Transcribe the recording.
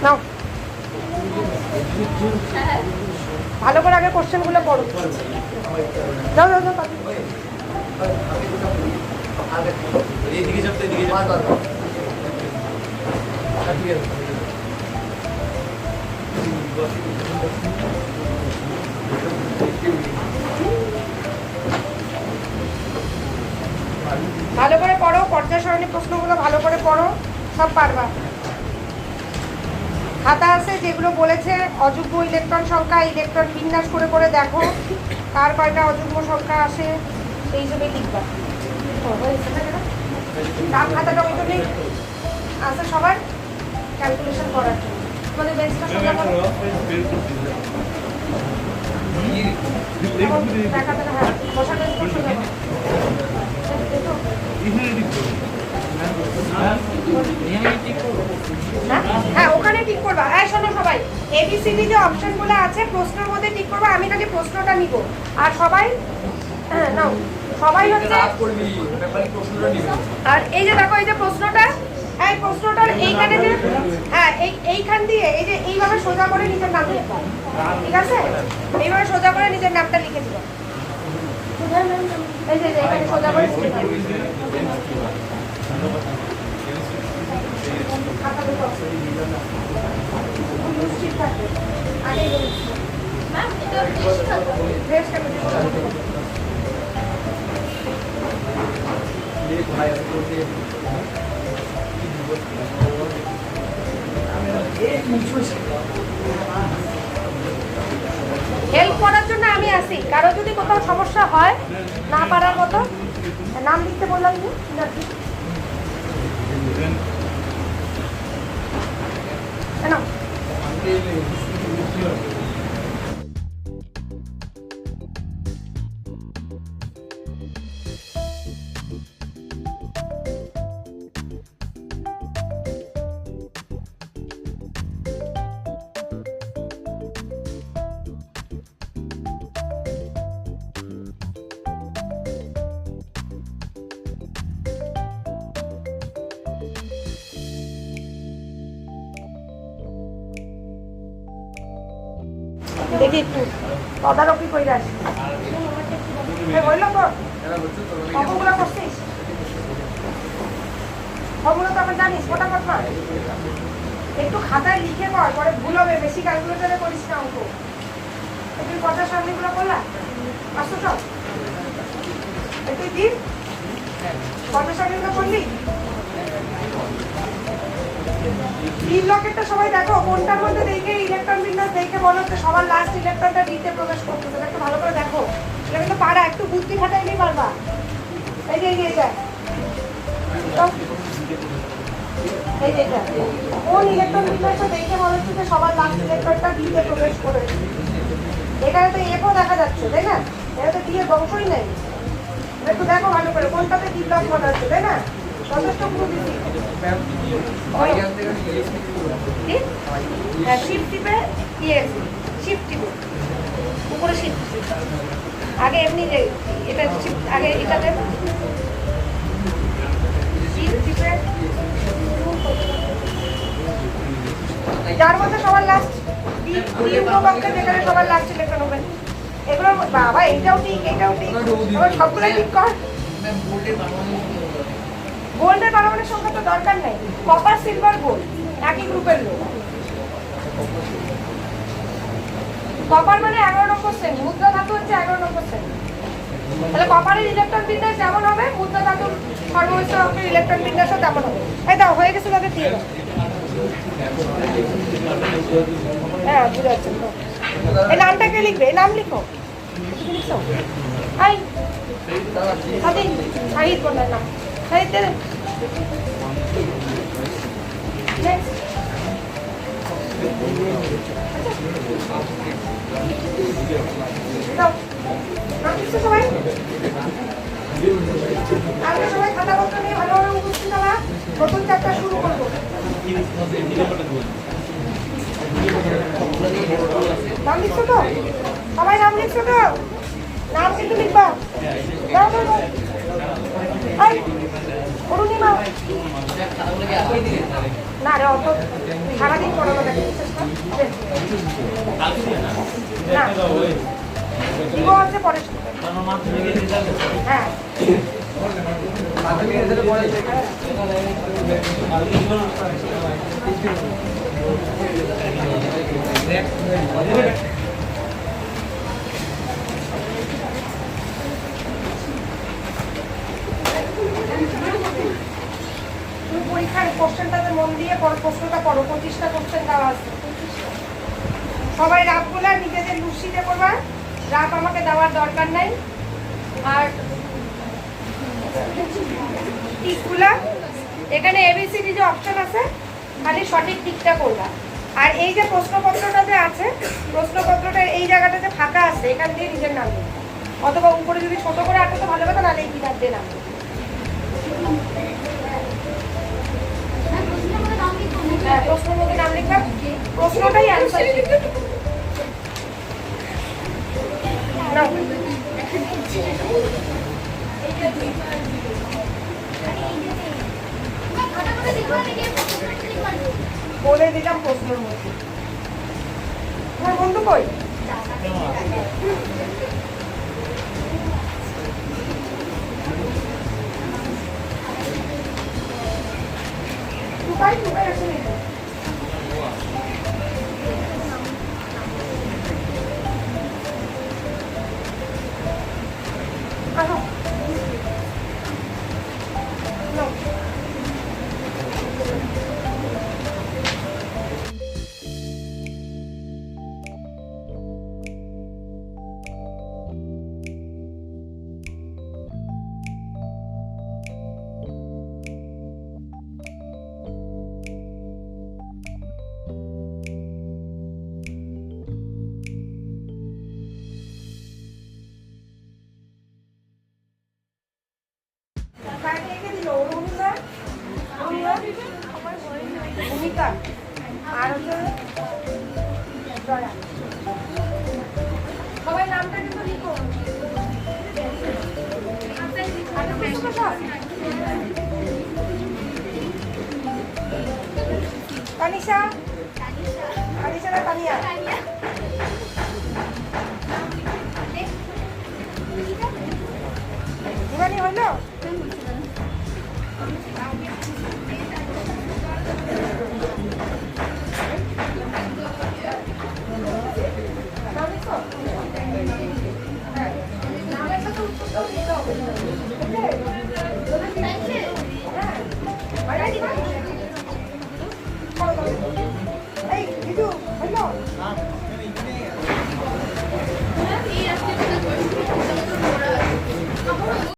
নাও ভালো করে আগে কোশ্চেনগুলো পড়ো। যাও যাও যাও ভালো করে পড়ো, পর্যায় সারণী প্রশ্নগুলো ভালো করে পড়ো, সব পারবা। খাতা আছে যেগুলো বলেছে অযুগ্ম ইলেকট্রন সংখ্যা, ইলেকট্রন বিন্যাস করে করে দেখো কার কয়টা অযুগ্ম সংখ্যা আসে, সেই হিসেবে লিখবা। কার খাতাটা ওই তো নেই আছে সবার ক্যালকুলেশন করার জন্য। তোমাদের বেঞ্চটা সোজা করো, হ্যাঁ বসা বেঞ্চটা সোজা করো। হ্যাঁ ওখানে ঠিক করবা। হ্যাঁ শোনো সবাই, এবিসিডি যে অপশনগুলো আছে প্রশ্নের মধ্যে ঠিক করবা, আমি খালি প্রশ্নটা নিব আর সবাই হ্যাঁ নাও সবাই হচ্ছে। আর এই যে দেখো এই যে প্রশ্নটা, এই প্রশ্নটার এইখানে যে হ্যাঁ এইখান দিয়ে এই যে এইভাবে সোজা করে নিজের নাম লিখবা, ঠিক আছে? এইভাবে সোজা করে নিজের নামটা লিখে দিবা। এই যে এখানে সোজা করে হেল্প করার জন্য আমি আছি। কারো যদি কোথাও সমস্যা হয় না পারার মতো, নাম লিখতে বললাম কি না দেখি একটু তদারকি করে আসি। হইল তো অঙ্কগুলো করছিস, ওগুলো তো আবার জানিস ফটাফট কর, একটু খাতায় লিখে কর, পরে ভুল হবে। বেশি ক্যালকুলেটারে করিস না অঙ্ক। তুই পর্যায় সারণীগুলো করলা আসতো সব তুই দিন পর্যায় সারণীগুলো করলি। তিন লকেটটা সবাই দেখো কোনটার মধ্যে দেখে ইলেকট্রন বিন্যাস দেখে বলো তো সবার লাস্ট ইলেকট্রনটা ডিতে প্রবেশ করতেছে, একটু ভালো করে দেখো। এটা কিন্তু পারা একটু বুদ্ধি খাটাইলেই পারবা। এই যে এইটা এই যে এটা কোন ইলেকট্রন বিন্যাসটা দেখে বলো যে সবার লাস্ট ইলেকট্রনটা ডিতে প্রবেশ করে। এখানে তো এফও দেখা যাচ্ছে তাই না, এটা তো ডিএর বংশই নেই। একটু দেখো ভালো করে কোনটাতে ডি ব্লক মনে হচ্ছে তাই না, যথেষ্ট পুরো দিচ্ছি। হ্যাঁ শিফট টিপে শিফট টিপে উপরে শিফট আগে এমনি যে এটা শিফট আগে এটাতে শিফট টিপে যার মধ্যে সবার লাস্ট পক্ষে যেখানে সবার লাস্ট ইলেকট্রন হবে। এগুলো বাবা এইটাও ঠিক এইটাও ঠিক, সবগুলো ঠিক কর। গোল্ডের পারমাণবিক সংখ্যা তো দরকার নেই, কপার সিলভার গোল্ড একই গ্রুপের লোক। কপার মানে 11 নম্বর শ্রেণী, মুদ্রা ধাতু হচ্ছে 11 নম্বর শ্রেণী। তাহলে কপারের ইলেকট্রন বিন্যাস যেমন হবে মুদ্রা ধাতুর সর্বনিম্ন অঙ্কের ইলেকট্রন বিন্যাসও তেমন হবে। এই দাও হয়ে গেছে তাদের দিয়ে দাও। হ্যাঁ বুঝতে পারছেন তো, এই নামটাকে লিখবে, এই নাম লিখো। লিখছো হাই সাদিক শাহিদ বলার নাম শাহিদ দে নেক্সট। দাও নাম লিখছো সবাই। আগে সবাই খাতাপত্র নিয়ে ভালোভাবে উপস্থিত হওয়া, নতুন চ্যাপ্টার শুরু করবো। নাম লিখছো তো সবাই, নাম লিখছো তো, নাম কিন্তু লিখবা। দাও দাও অরুণিমা না রে অত সারাদিন পড়ানো থাকে বিশেষ করে না দিব হচ্ছে পরে হ্যাঁ পরীক্ষার কোশ্চেনটাতে মন দিয়ে প্রশ্নটা পড়ো 25টা কোশ্চেন দেওয়া আছে সবাই রাতগুলা নিজেদের লুসিতে করবা রাত আমাকে দেওয়ার দরকার নাই আর টিকগুলা এখানে এবিসিডি যে অপশন আছে খালি সঠিক টিকটা করবা আর এই যে প্রশ্নপত্রটা যে আছে প্রশ্নপত্রটা এই জায়গাটাতে ফাঁকা আছে এখান দিয়ে নিজের নাম লিখবা অথবা উপরে যদি ছোট করে আঁকো তো ভালো কথা নাহলে এই কিনার দিয়ে নাম হ্যাঁ প্রশ্নের মধ্যে নাম লিখবা প্রশ্নটাই অ্যান্সার না বলে দিলাম প্রশ্নের মধ্যে তোমার বন্ধু কই টুকাই টুকাই আসে নি আসো ভূমিকা আর হচ্ছে জয়া সবাই নামটা কিন্তু লিখো তানিশা তানিশা না তানিয়া জীবানী হইলো এই দিদু হইলো